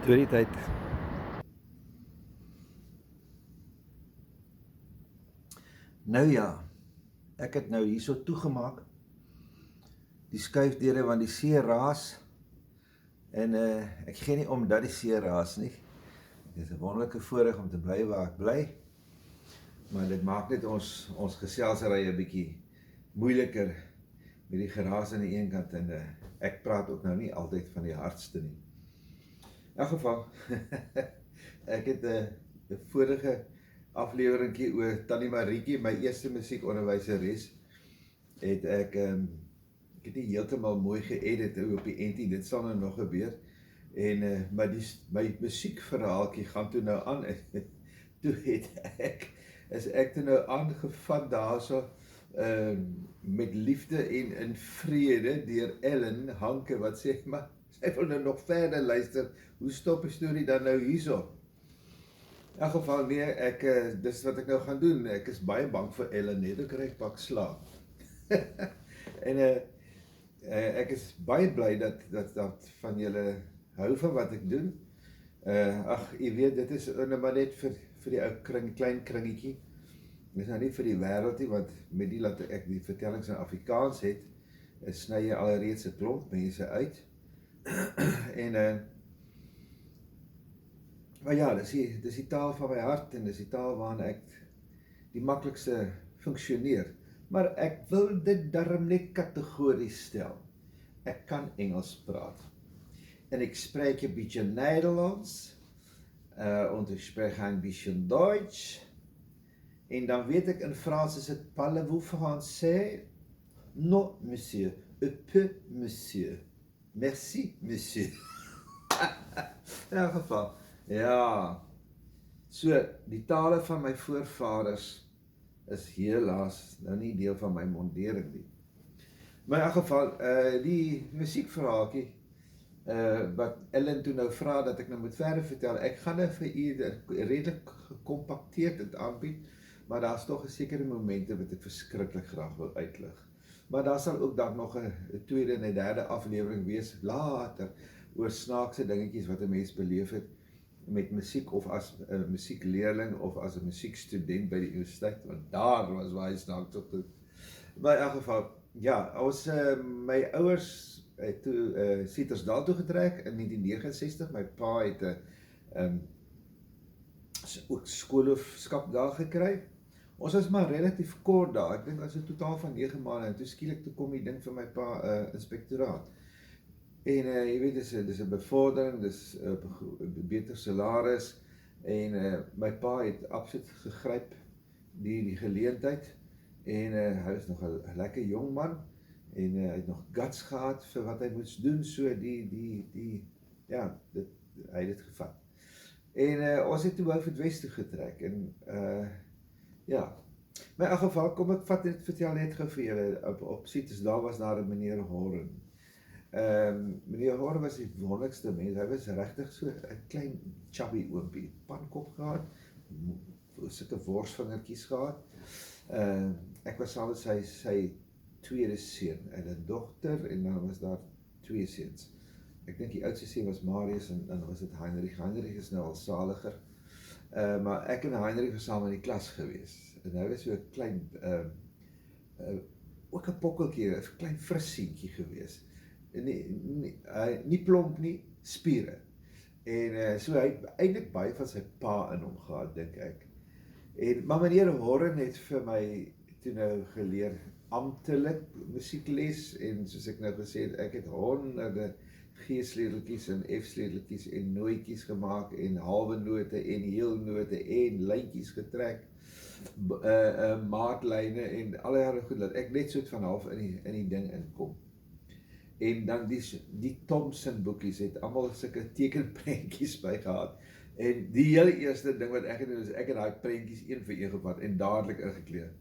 Storietyd. Nou ja, ek het nou hierso toegemaak. Die skuifdeure want die see raas. En ek gee nie om dat die see raas nie. Dit is 'n wonderlike voorreg om te bly waar ek bly. Maar dit maak net ons geselsry 'n bietjie moeiliker met die geraas aan die een kant en ek praat ook nou nie altyd van die hardste nie. In elk geval, ek het 'n vorige afleweringkie oor Tannie Marietjie, my eerste musiekonderwyseres, het ek het nie heeltemal mooi geëdit op die entie, dit sal nou nog gebeur, en maar my musiekverhaaltjie gaan toe nou aan, toe is ek toe nou aangevat daarso, met liefde en in vrede deur Ellen Hanke, wat sê, maar sy wil nou nog verder luister, hoe stop die storie dan nou hierso? In elk geval nee, dis wat ek nou gaan doen, ek is baie bang vir Ellen, net ek kry ek pak slaap. En ek is baie bly dat van julle hou van wat ek doen. Ag, jy weet, dit is nou maar net vir die ou klein kringetjie. Dit is nou nie vir die wêreld nie, want met die dat ek die vertellings in Afrikaans het, sny jy alreeds 'n klomp mense uit. En maar ja, dis die taal van my hart en dis die taal waarin ek die maklikste funksioneer. Maar ek wil dit darm net kategories stel. Ek kan Engels praat. En ik spreek een beetje Nederlands. Und ich spreche ein bisschen Deutsch. En dan weet ik in Frans is het parlez-vous français? Non, monsieur. Peu, monsieur. Merci, monsieur. In elk geval. Ja. So, die tale van my voorvaders is helaas nou nie deel van my mondering nie. Maar in elk geval, die musiekverhaaltjie, wat Ellen toe nou vra dat ek nou moet verder vertel, ek gaan nou vir u redelik gekompakteerd dit aanbied, maar daar is toch 'n sekere momente wat ek verskriklik graag wil uitlig. Maar daar sal ook dan nog 'n tweede en 'n derde aflewering wees later, oor snaakse dingetjies wat 'n mens beleef het met musiek, of as 'n musiekleerling, of as 'n musiekstudent by die universiteit, want daar was baie snaaks op goed. Maar in elk geval, ja, my ouers het toe Sietersdal toe getrek in 1969, my pa het ook skoolhoofskap daar gekry. Ons was maar relatief kort daar, ek dink as 'n totaal van 9 maande, en toe skielik toe kom die ding vir my pa inspektoraat. En jy weet, dis 'n bevordering, dis 'n beter salaris, en my pa het absoluut gegryp die geleentheid, en hy is nog 'n lekker jong man, en hy het nog guts gehad vir wat hy moes doen, so ja, hy het dit gevat. En ons het toe wou vir het Wes toe getrek, en ja, maar in elk geval, kom ek vertel net gou vir julle, op Sietersdal was daar 'n meneer Horn. Meneer Horn was die wonderlikste mens, hy was regtig so 'n klein chubby oompie, pankop gehad, sulke worsvingertjies gehad. Ek was saam met sy tweede seun, en 'n dogter, en dan was daar 2 seuns. Ek dink die oudste seun was Marius, en dan was dit Heinrich. Heinrich is nou al saliger, maar ek en Heinrich was saam in die klas gewees, en hy was so 'n klein, ook 'n pokkeltjie, 'n klein frissientjie gewees. Nie plomp nie, spiere. En so hy het eintlik baie van sy pa in hom gehad, dink ek. Maar meneer Horn het vir my toe nou geleer amptelik musiekles, en soos ek nou gesê het, ek het honderde G-sleuteltjies en F-sleuteltjies en nooitjies gemaak, en halwe note en heelnote en lyntjies getrek, maatlyne en allerlei goed, dat ek net so van half in die ding inkom. En dan die Thomson boekies het almal sulke tekenprentjies by gehad. En die hele eerste ding wat ek gedoen is, ek het daai prentjies een vir een gevat en dadelik ingekleer.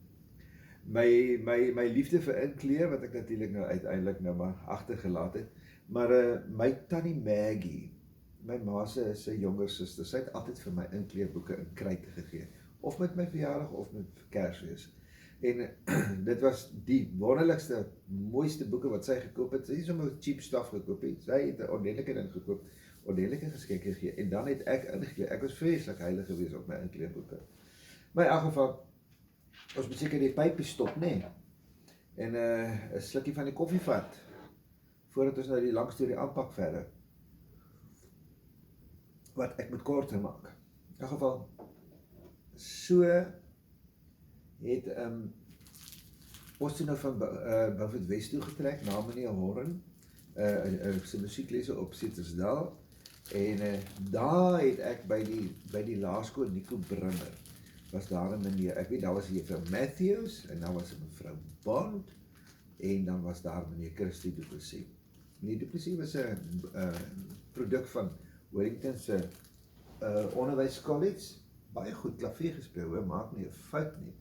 My liefde vir inkleer, wat ek natuurlik nou uiteindelik nou maar agtergelaat het, maar my tannie Maggie, my ma se jonger suster, sy het altyd vir my inkleerboeke in kruite gegee, of met my verjaardag of met Kersfees. En dit was die wonderlikste, mooiste boeke wat sy gekoop het. Sy het sommer cheap stuff gekoop het. Sy het 'n ordentlike ding gekoop ordentlike geskenke gegee, en dan het ek ingekleed. Ek was vreeslik heilig geweest op my inkleedboeke. Maar in elk geval, ons moet seker die pypie stop, nee. En 'n slukkie van die koffie vat, voordat ons nou die lang storie aanpak verder. Wat ek moet korter maak. In elk geval, so het ons toe nou van Beaufort West toe getrek, na meneer Horn, sy musieklesse op Cetersdal, en daar het ek by die laerskool Nico Brimmer, was daar 'n meneer, ek weet daar was juffrou Matthews, en dan was 'n mevrou Bond, en dan was daar meneer Christie Du Plessis. Meneer Du Plessis was 'n produk van Wellington se onderwyskollege, baie goed klavier gespeel, hoor, maak nie 'n fout nie.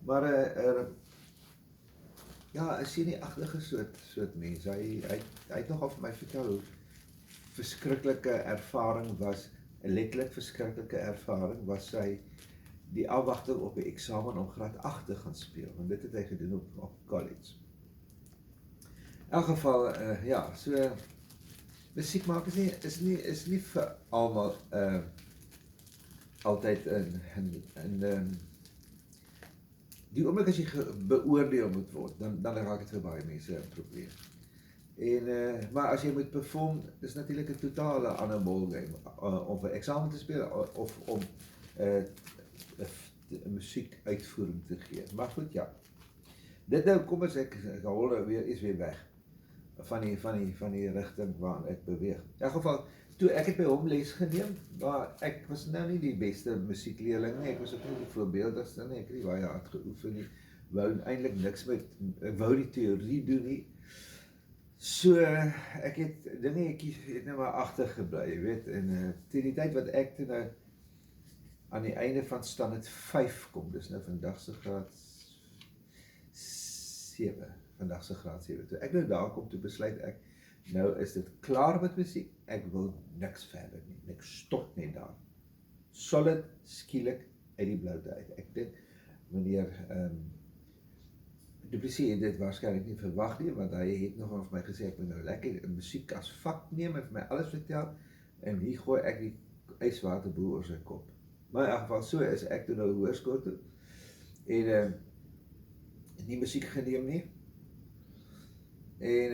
Maar ja, 'n senieagtige soort mens. Hy het nogal vir my vertel hoe verskriklike ervaring was, 'n letterlik verskriklike ervaring was sy die afwagting op 'n eksamen om graad 8 te gaan speel, want dit het hy gedoen op college. In elk geval, ja, so musiek maak is nie vir almal altyd in die oomblik as jy beoordeel moet word, dan raak dit vir baie mense 'n probleem. En maar as jy moet perform, is natuurlik 'n totale ander ballgame, om 'n eksamen te speel of om 'n musiekuitvoering te gee. Maar goed, ja. Dit nou, kom as ek hol weer weg van die rigting waarin ek beweeg. In elk geval, toe ek het by hom les geneem, maar ek was nou nie die beste musiekleerling nie, ek was ook nie die voorbeeldigste nie, ek het nie baie hard geoefen nie, wou eintlik niks met, ek wou die teorie doen nie, so ek het dingetjies het nou maar agtergebly, jy weet, en teen die tyd wat ek toe nou aan die einde van standaard 5 kom, dis nou vandag se graad 7, toe ek nou daar kom, toe besluit ek, nou is dit klaar met musiek, ek wil niks verder nie, ek stop net daar. Solid, skielik, uit die bloute uit. Ek dink, meneer Du Plessis het dit waarskynlik nie verwag nie, want hy het nog vir my gesê, ek moet nou lekker musiek as vak neem, en vir my alles vertel, en hier gooi ek die yswaterboel oor sy kop. Maar in elk geval, so is ek toe nou hoërskool toe, en nie musiek geneem nie, en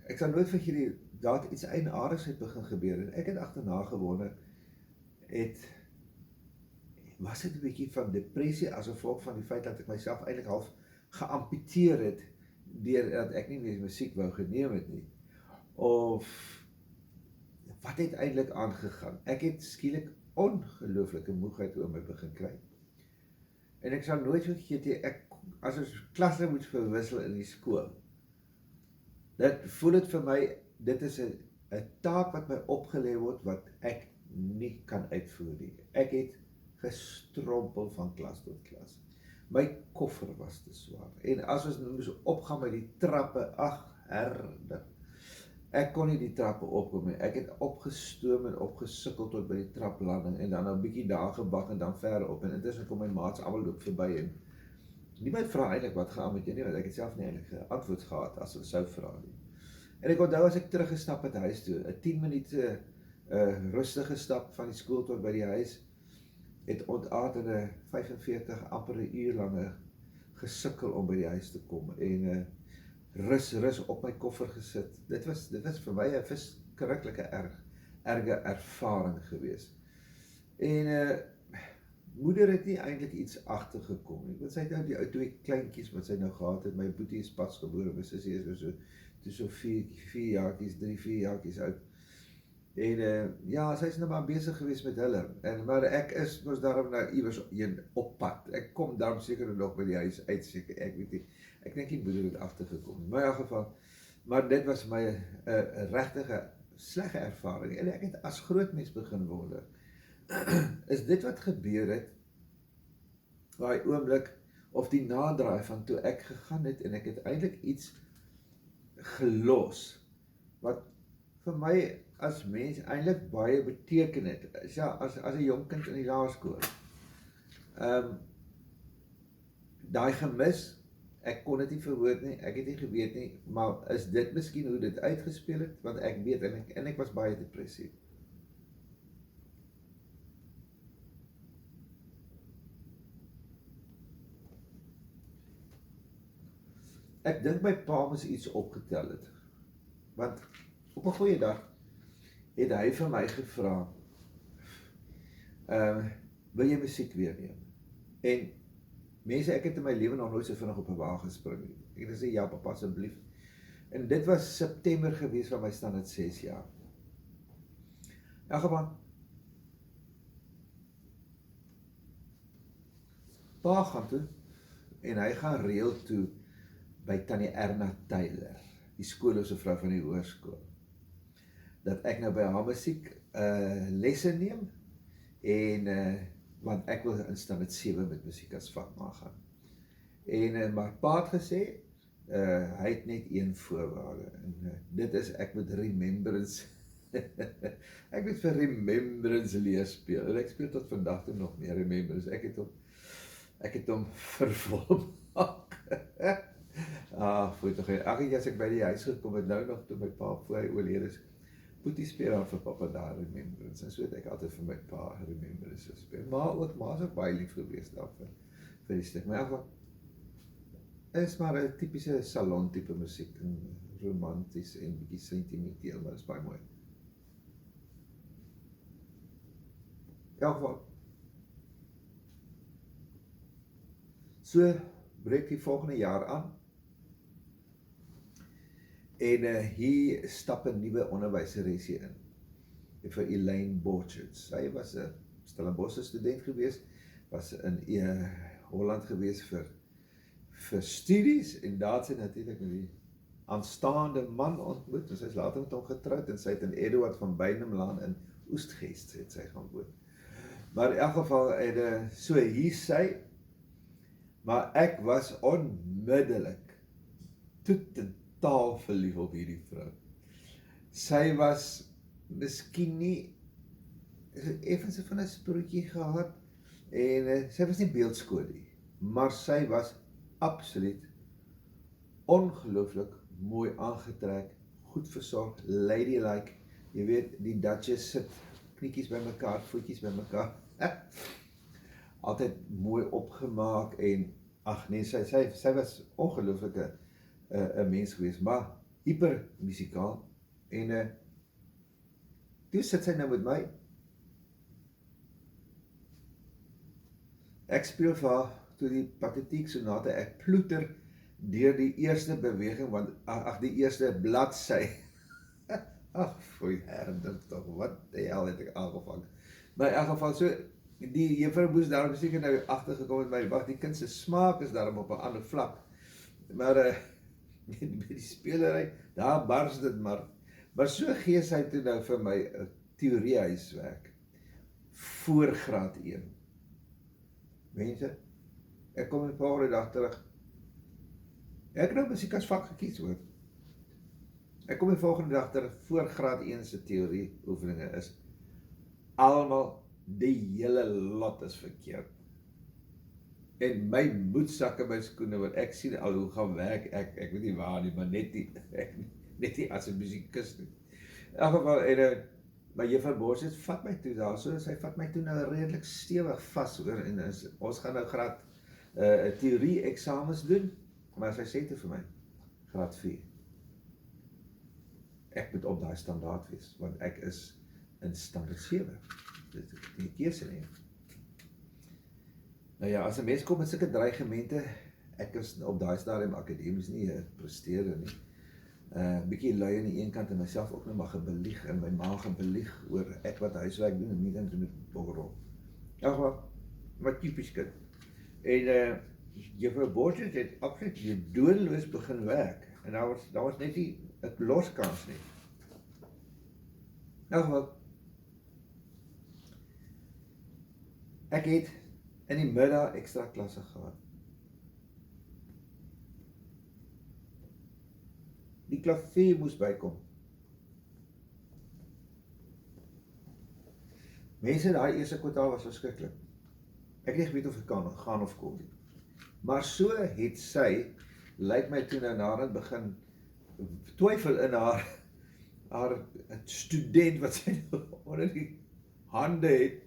ek sal nooit vergeet nie, daar het iets eienaardigs het begin gebeur, en ek het agterna gewonder, was dit 'n bietjie van depressie as gevolg van die feit dat ek myself eintlik half geamputeer het, deurdat ek nie meer musiek wou geneem het nie, of wat het eintlik aangegaan? Ek het skielik ongelooflike moegheid oor my begin kry, en ek sal nooit vergeet, as ons klasse moet verwissel in die skool, voel dit vir my, dit is 'n taak wat my opgelê word, wat ek nie kan uitvoer nie. Ek het gestrompel van klas tot klas. My koffer was te swaar, en as ons moes opgaan by die trappe, ag herder, ek kon nie die trappe opkom nie, ek het opgestoom en opgesukkel tot by die traplanding, en dan 'n bietjie daar gebak, en dan verder op, en intussen kom my maats almal loop verby, en niemand vra eintlik wat gaan met jou nie, want ek het self nie eintlik geantwoord gehad, as hulle sou vra nie. En ek onthou as ek teruggestap het huis toe, 'n 10 minute rustige stap van die skool tot by die huis, het ontaard in 'n 45, amper 'n uur lange gesukkel om by die huis te kom, en rus op my koffer gesit. Dit was vir my 'n verskriklike erge ervaring gewees. En moeder het nie eintlik iets agtergekom nie, want sy het nou die ou 2 kleintjies wat sy nou gehad het, my boetie is pas gebore, my sussie is so 4 jaartjies, 3-4 jaartjies oud, en ja, sy is nou maar besig gewees met hulle, maar ek was daarom nou iewers op pad, ek kom daarom seker nog by die huis uit, seker, ek weet nie, ek dink die moeder het agtergekom nie, maar in elk geval, maar dit was my 'n regtige slegte ervaring, en ek het as groot mens begin wonder, is dit wat gebeur het, daai oomblik, of die nadraai van toe ek gegaan het, en ek het eintlik iets gelos, wat vir my as mens eintlik baie beteken het, ja, as 'n jong kind in die laerskool, daai gemis, Ek kon dit nie verwoord nie, ek het nie geweet nie, maar is dit miskien hoe dit uitgespeel het? Want ek weet, en ek was baie depressief. Ek dink my pa moes iets opgetel het. Want op 'n goeie dag het hy vir my gevra, wil jy musiek weer neem? En mense, ek het in my lewe nog nooit so vinnig op 'n wa gespring nie. Ek het gesê, ja papa, asseblief. En dit was September gewees van my standaard 6 jaar. In elk geval, pa gaan toe, en hy gaan reël toe by Tannie Erna Taylor, die skoolhousevrou van die hoërskool, dat ek nou by haar musiek lesse neem, en want ek wil in standaard 7 met musiek as vakmaat gaan. En maar pa het gesê, hy het net een voorwaarde, en dit is, ek moet Remembrance, ek moet vir Remembrance leer speel, en ek speel tot vandag toe nog meer Remembrance, ek het hom vervolmaak. Voel toch, as ek by die huis gekom het, nou nog toe my pa voor hy oorlede is, Boetie speel dan vir papa daar Remembrance, en so het ek altyd vir my pa Remembrance gespeel, maar ook ma is ook baie lief gewees daar vir die stuk, maar in elk geval, is maar 'n tipiese salon tipe musiek, en romanties en bietjie sentimenteel, maar is baie mooi. In elk geval, so breek die volgende jaar aan, en hier stap 'n nuwe onderwyseresie in, vir Elaine Borchardt. Sy was 'n Stellenbosch student gewees, was in Holland gewees vir studies, en daar het sy natuurlik met die aanstaande man ontmoet, en sy is later met hom getroud, en sy het in Eduard van Beinemlaan in Oestgeest het sy gaan woon. Maar in elk geval, so hier sy, maar ek was onmiddellik toet en taal verlief op hierdie vrou. Sy was miskien nie, effens van 'n sproetjie gehad, en sy was nie beeldskoon nie, maar sy was absoluut ongelooflik mooi aangetrek, goed versorg, ladylike, jy weet, die Duchess sit, kniekies by mekaar, voetjies by mekaar, altyd mooi opgemaak, en ag nee, sy was ongelooflike 'n mens gewees, maar hyper musikaal, en toe sit sy nou met my. Ek speel vir haar toe die Patetiek sonate, ek ploeter deur die eerste beweging, want die eerste bladsy. Ag, foei, herdink tog, wat die hel het ek aangevang. Maar in elk geval, so, die juffrou moes daarom seker nou agtergekom het my, wag, die kind se smaak is daarom op 'n ander vlak. Maar met die spelery, daar bars dit maar so gee sy toe nou vir my 'n teoriehuiswerk voor graad 1. Mense, ek kom 'n paar dag terug. Ek het nou musiek as vak gekies, hoor. Ek kom die volgende dag terug, voor graad 1 se teorie oefeninge is almal, die hele lot is verkeerd. En my moedsak in my skoene, want ek sien al hoe gaan werk, ek weet nie waar nie, maar net nie as 'n musiekus nie. In elk geval, maar juffrou Borchardt vat my toe daar, so sy vat my toe nou redelik stewig vas, hoor, en ons gaan nou graad teorie eksamens doen, maar sy sê toe vir my, graad 4. Ek moet op daai standaard wees, want ek is in standaard 7. Dit is nie keuse nie. Nou ja, as 'n mens kom met sulke dreigemente, ek is op daai stadium akademies nie presteer nie. Bietjie lui aan die een kant en myself ook nog maar gebelieg, en my ma gebelieg oor ek wat huiswerk doen en nie dan doen met bokkerrol. Ja, maar typies kind. En juffrou Borchardt het absoluut doelloos begin werk, en daar was net nie 'n loskans nie. Nou wat, ek het in die middag ekstra klasse gehad. Die klavier moes bykom. Mense, daai eerste kwartaal was verskriklik. Ek het nie geweet of ek kan gaan of kom nie. Maar so het sy lyk my toe nou naderhand begin twyfel in haar student wat sy onder die hande het,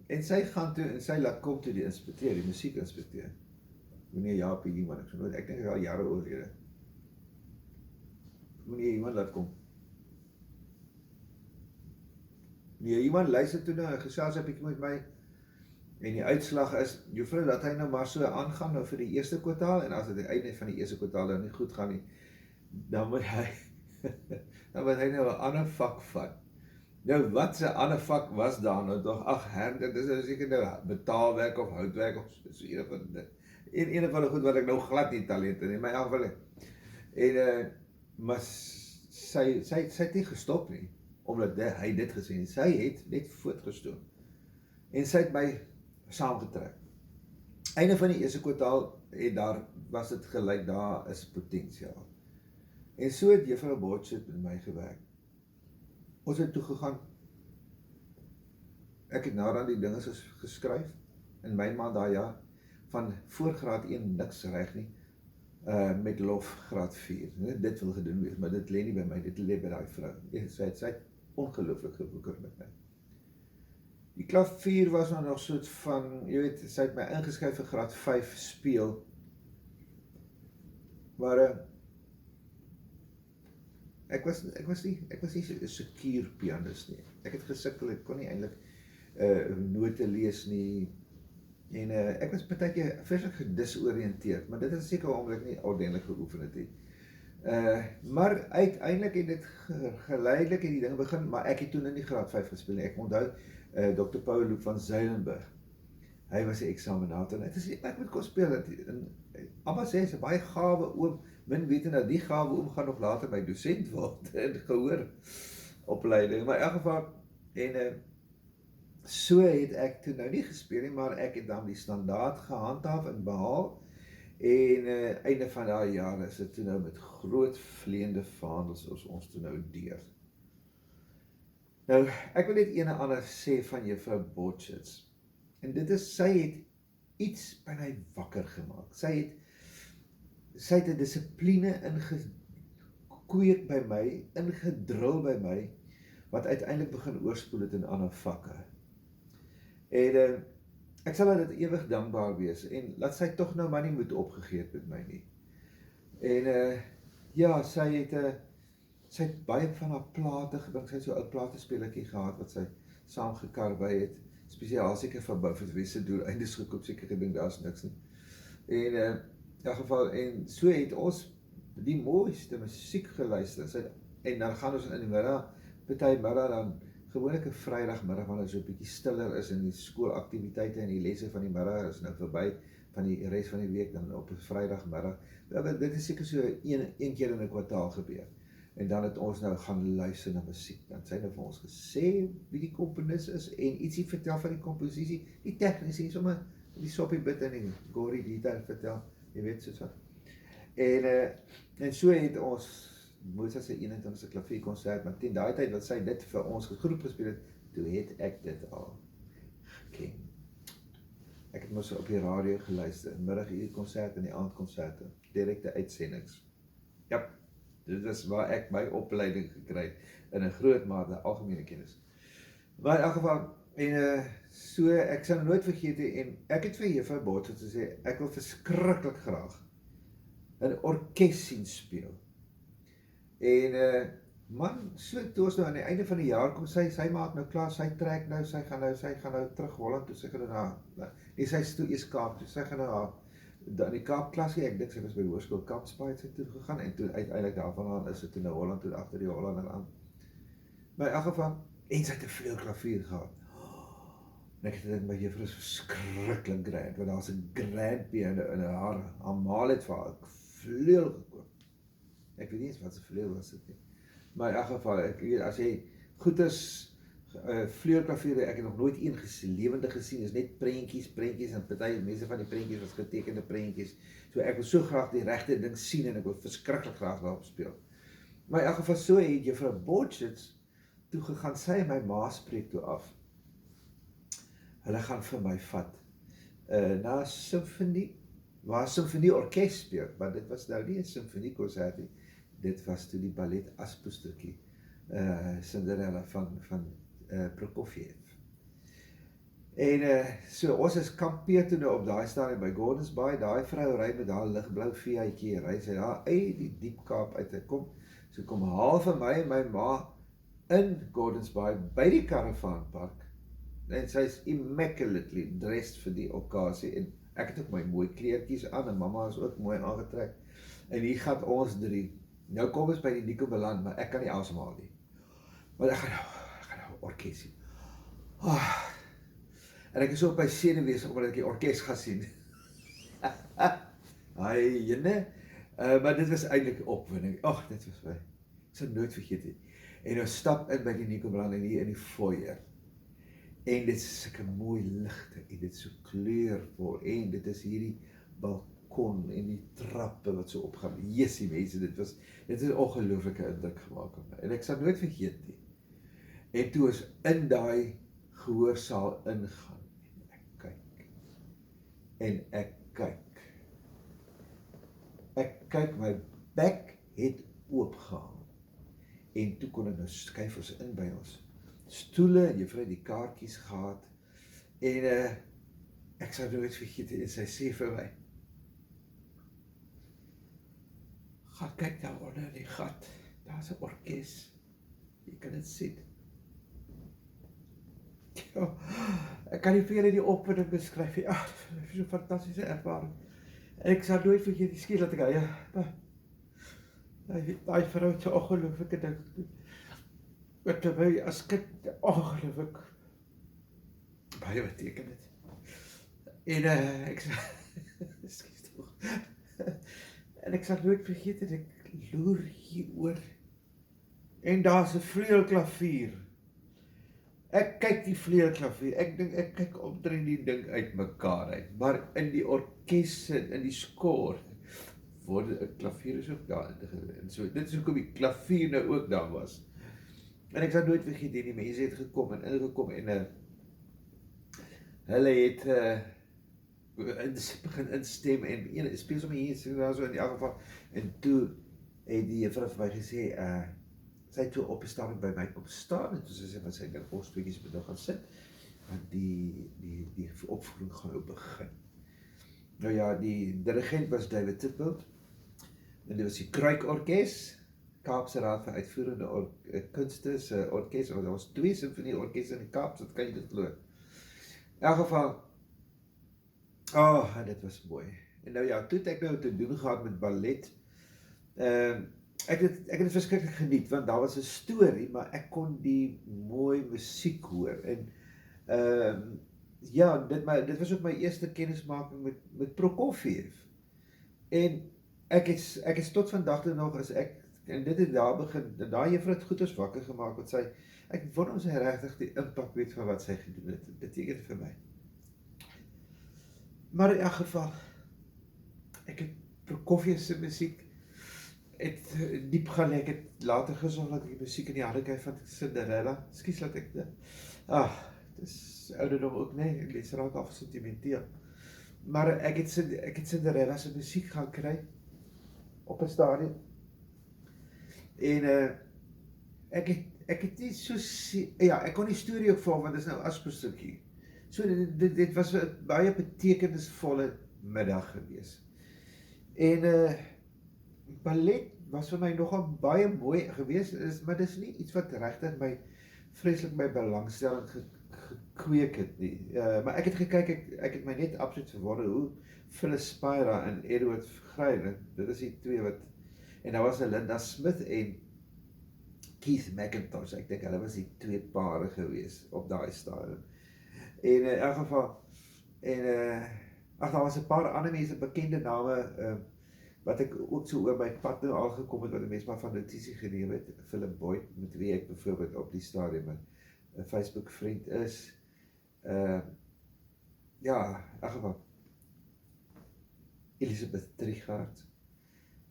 en sy gaan toe, en sy laat kom toe die inspekteur, die musiekinspekteur, meneer Jaapie Human, ek dink hy al jare oorlede, meneer Human laat kom. Meneer Human luister toe nou, en gesels 'n bietjie met my, en die uitslag is, juffrou, dat hy nou maar so aangaan nou vir die eerste kwartaal, en as dit die einde van die eerste kwartaal nou nie goed gaan nie, dan moet hy dan moet hy nou 'n ander vak vat. Nou, wat se ander vak was daar nou toch? Ag, dit is nou seker nou betaalwerk of houtwerk of so een van die goed wat ek nou glad nie talent in, in my geval. En, maar sy het nie gestop nie, omdat hy dit gesê het. Sy het net voortgestoom. En sy het my saamgetrek. Einde van die eerste kwartaal, was dit gelyk, daar is potensiaal. En so het juffrou Botchet met my gewerk. Ons het toegegaan, ek het naderhand die dinge geskryf, in my maand daai jaar, van voor graad 1 niks reg nie, met lof graad 4. Dit wil gedoen wees, maar dit lê nie by my, dit lê by daai vrou. Sy het ongelooflik geboeker met my. Die klavier was nou nog soort van, jy weet, sy het my ingeskryf vir graad 5 speel, maar ek was nie so 'n sekuur pianist nie. Ek het gesukkel, ek kon nie eintlik note lees nie, en ek was partykeer vreeslik gedisoriënteerd, maar dit is seker omdat ek nie ordentlik geoefen het nie. Maar uiteindelik het dit geleidelik het die ding begin, maar ek het toen in die graad 5 gespeel nie. Ek onthou Dr. Paul van Zuilenburg. Hy was die examinator, en het is ek moet kon speel, Abba sê, is 'n baie gawe oom, min weet dat die gawe oom gaan nog later my dosent word, in gehoor opleiding, maar in elk geval, en so het ek toe nou nie gespeel nie, maar ek het dan die standaard gehandhaaf en behaal, en einde van daai jaar is dit toe nou met groot vleiende vaandels ons toe nou deur. Nou, ek wil net een en ander sê van juffrou Botchet, en dit is, sy het iets by my wakker gemaak. Sy het 'n dissipline ingekweek by my, ingedrul by my, wat uiteindelik begin oorspoel het in ander vakke. En ek sal dit ewig dankbaar wees, en laat sy tog nou maar nie moet opgegee met my nie. En ja, sy het baie van haar plate gebring, sy het so 'n ou platespelertjie gehad, wat sy saamgekar by het, spesiaal seker van Bouwens doeleindes gekoop, seker gedink, daar is niks nie. En in elk geval, en so het ons die mooiste musiek geluister, en dan gaan ons in die middag, party middag dan, gewoonlik 'n Vrydagmiddag, wanneer so 'n bietjie stiller is, en die skoolaktiwiteite en die lesse van die middag is nou verby, van die res van die week, dan op 'n Vrydagmiddag, dit is seker so een keer in 'n kwartaal gebeur. En dan het ons nou gaan luister na musiek. Dan sy nou vir ons gesê wie die komponis is, en ietsie vertel van die komposisie, die tegniese, sommer die soppie bit en die gory detail vertel, jy weet soos wat. En so het ons Mozart se 21ste klavierkonsert, maar teen daai tyd wat sy dit vir ons groep gespeel het, toe het ek dit al geken. Ek het mos op die radio geluister, middaguurkonsert en die aandkonserte, direkte uitsendings. Ja. Dit is waar ek my opleiding gekry het, in 'n groot mate algemene kennis. Maar in elk geval, en so, ek sal nooit vergeet, en ek het vir juffrou Botchet gesê, ek wil verskriklik graag 'n orkes sien speel. En man, so toe ons nou aan die einde van die jaar kom, sy maak nou klaar, sy trek nou, sy gaan nou terug Holland toe, sy gaan nou sy is toe eers Kaap toe, sy gaan nou in die Kaapklasie, ek dink sy was by Hoërskool Kaapspruit sy toe gegaan, en toe uiteindelik daarvan is sy toe nou Holland toe, agter die Hollander aan. Maar in elk geval, en sy het 'n vleuelklavier gehad. En ek het dit by juffrou verskriklik grand, want daar's 'n grand piano in haar maal het vir haar vleuel gekoop. Ek weet nie eens wat se vleuel was dit nie. Maar in elk geval, ek weet, as jy goed is, vleuelklaviere, ek het nog nooit een lewendig gesien, is net prentjies, en party mense van die prentjies was getekende prentjies, so ek wil so graag die regte ding sien, en ek wil verskriklik graag daarop speel. Maar in elk geval, so het juffrou Botchet toe gegaan, sy en my ma spreek toe af. Hulle gaan vir my vat, na Symphony, waar simfonieorkes speel, maar dit was nou nie 'n simfoniekonsert nie, dit was toe die ballet Aspoestertjie, Cinderella van Prokofiev. En so ons is kampeer toe nou op daai stadium by Gordons Bay, daai vrou ry met haar ligblou Fiatjie, ry sy daar uit die diep Kaap uit te kom, so kom haal vir my en my ma in Gordons Bay by die karavaanpark, en sy is immaculately dressed vir die okkasie, en ek het ook my mooi kleertjies aan, en mamma is ook mooi aangetrek, en hier gaan ons drie, nou kom ons by die Nico beland, maar ek kan nie asemhaal nie, want ek gaan nou orkesie, en ek is so op my senuwees, omdat ek die orkes gaan sien, ai, jene, maar dit was eintlik opwinding, dit was my, ek sal nooit vergeet het, en ons stap in by die Nico beland, en hier in die foyer, en dit is sulke mooi ligte, en dit is so kleurvol, en dit is hierdie balkon, en die trappe wat so opgaan, jessie mense, dit is 'n ongelooflike indruk gemaak op my, en ek sal nooit vergeet nie, en toe ons in daai gehoorsaal ingaan, en ek kyk, my bek het oopgehaal, en toe kon ek nou skuif ons in by ons stoele, en juffrou die kaartjies gehad, en ek sal nooit vergeet, en sy sê vir my, gaan kyk daar onder in die gat, daar is 'n orkes, jy kan dit sien. Ja, ek kan nie vir julle die opwinding beskryf nie, dit is so 'n fantastiese ervaring, en ek sal nooit vergeet, die skiet dat ek, daai vrou het so ongelooflike ding gedoen, wat vir my as kind ongelooflik baie beteken het. En ek skiet toch, en ek sal nooit vergeet, en ek loer hieroor, en daar's 'n vleuelklavier, ek kyk die vleuelklavier, ek dink, ek kyk omtrent die ding uit mekaar uit, maar in die orkes, in die skoor, word 'n klavier is ook daar, en so, dit is hoekom die klavier nou ook daar was, en ek sal nooit vergeet, die mense het gekom, en ingekom, en hulle het, begin instem, en een, speel sommer hier, so in elk geval, en toe het die juffrou vir my gesê, sy het toe opgestaan en by my kom staan, en toe sy sê, wat sy nou volstweekies moet nou gaan sit, want die opvoering gaan nou begin. Nou ja, die dirigent was David Titbold, en dit was die Kruikorkes, Kaapse Raad vir Uitvoerende Kunste se orkes, en daar was 2 simfonieorkeste in die Kaap, so kan jy dit glo. In elk geval, dit was mooi. En nou ja, toe het ek nou te doen gehad met ballet, ek het dit verskriklik geniet, want daar was 'n storie, maar ek kon die mooi musiek hoor, en ja, dit was ook my eerste kennismaking met Prokofiev, en ek is tot vandag toe nog, as ek, en dit het daar begin, daai juffrou het goed ons wakker gemaak, want sy, ek wonder of sy regtig die impak weet van wat sy gedoen het, dit beteken vir my. Maar in elk geval, ek het Prokofiev se musiek, het diep gaan, ek het later gesorg dat ek die musiek in die hande kry van Cinderella, skies laat ek dit, dit is ouderdom ook, nee, ek lees raak af sentimenteel, maar ek het Cinderella se musiek gaan kry, op 'n stadium, en ek het nie so, ek kon die storie ook volg, want dit is nou Aspoestertjie, so dit was 'n baie betekenisvolle middag gewees, en ballet was vir my nogal baie mooi gewees, maar dis nie iets wat regtig vreeslik my belangstelling gekweek het nie, maar ek het gekyk, ek het my net absoluut verwonder, hoe Phyllis Spira en Edward Vergryven, dit is die twee wat, en daar was Linda Smith en Keith McIntosh, ek dink hulle was die twee pare gewees op daai stadium, en in elk geval, en daar was 'n paar ander mense, bekende name, wat ek ook so oor my pad nou al gekom het, wat die mens maar van notisie geneem het, Philip Boyd, met wie ek byvoorbeeld op die stadium 'n Facebook vriend is, ja, in elk geval, Elizabeth Trigard,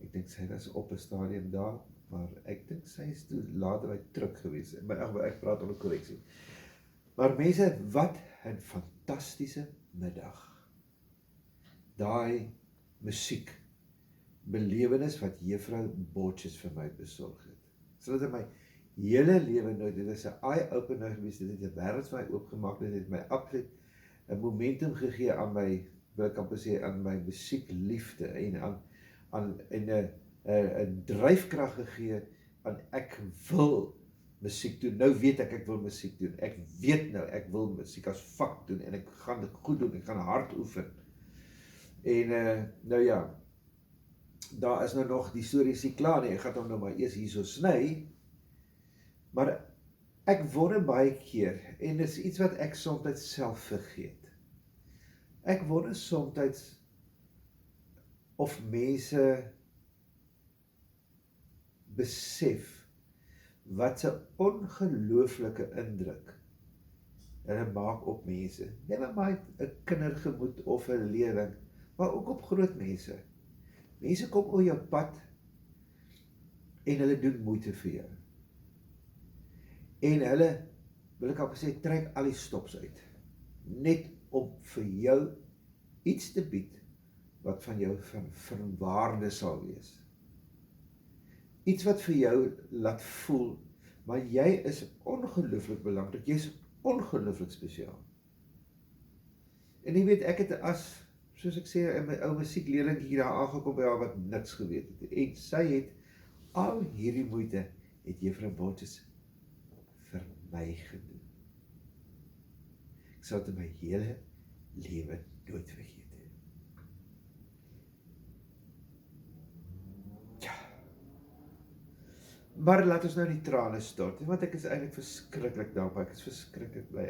ek dink sy was op 'n stadium daar, maar ek dink sy is toe later by terug gewees, maar ek praat om 'n korreksie. Maar mense, wat 'n fantastiese middag. Daai musiek belewenis wat juffrou Botches vir my besorg het. So dit in my hele lewe nooit, dit is 'n eye-opener gewees, dit het 'n wêreld vir my oopgemaak, dit het my absoluut 'n momentum gegee aan my, wil ek amper sê, aan my musiekliefde en aan 'n dryfkrag gegee aan ek wil musiek doen. Nou weet ek wil musiek doen. Ek weet nou ek wil musiek as vak doen en ek gaan dit goed doen, ek gaan hard oefen. En nou ja, daar is nou nog, die storie is nie klaar nie, ek gaan hom nou maar eers hierso sny, maar ek wonder baie keer, en dit is iets wat ek soms self vergeet, ek wonder soms of mense besef wat 'n ongelooflike indruk hulle maak op mense, neem maar 'n kindergemoed of 'n leerling, maar ook op groot mense. Mense kom oor jou pad en hulle doen moeite vir jou. En hulle, wil ek al sê, trek al die stops uit. Net om vir jou iets te bied wat van jou van waarde sal wees. Iets wat vir jou laat voel, maar jy is ongelooflik belangrik, jy is ongelooflik spesiaal. En jy weet, ek het soos ek sê, in my ou musiekleerling hier daar aangekom by haar wat niks geweet het. En sy het al hierdie moeite, het juffrou Botches vir my gedoen. Ek sal dit in my hele lewe nooit vergeet hê. Ja. Maar laat ons nou die trane stort, want ek is eintlik verskriklik dankbaar, ek is verskriklik bly,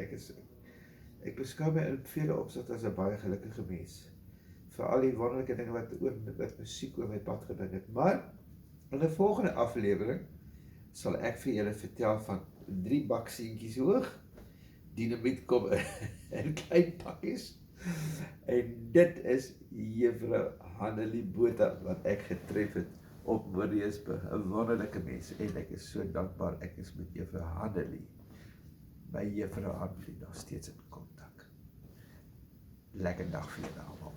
ek beskou my in vele opsigte as 'n baie gelukkige mens, vir al die wonderlike dinge wat musiek oor my pad gebring het. Maar in 'n volgende aflewering sal ek vir julle vertel van 3 bakseentjies hoog, dinamiet kom in klein pakkies, en dit is juffrou Hannelie Botha wat ek getref het op Moriesburg, 'n wonderlike mens, en ek is so dankbaar ek is met juffrou Hannelie, by juffrou Hannelie nog steeds in kontak. Lekker dag vir julle almal.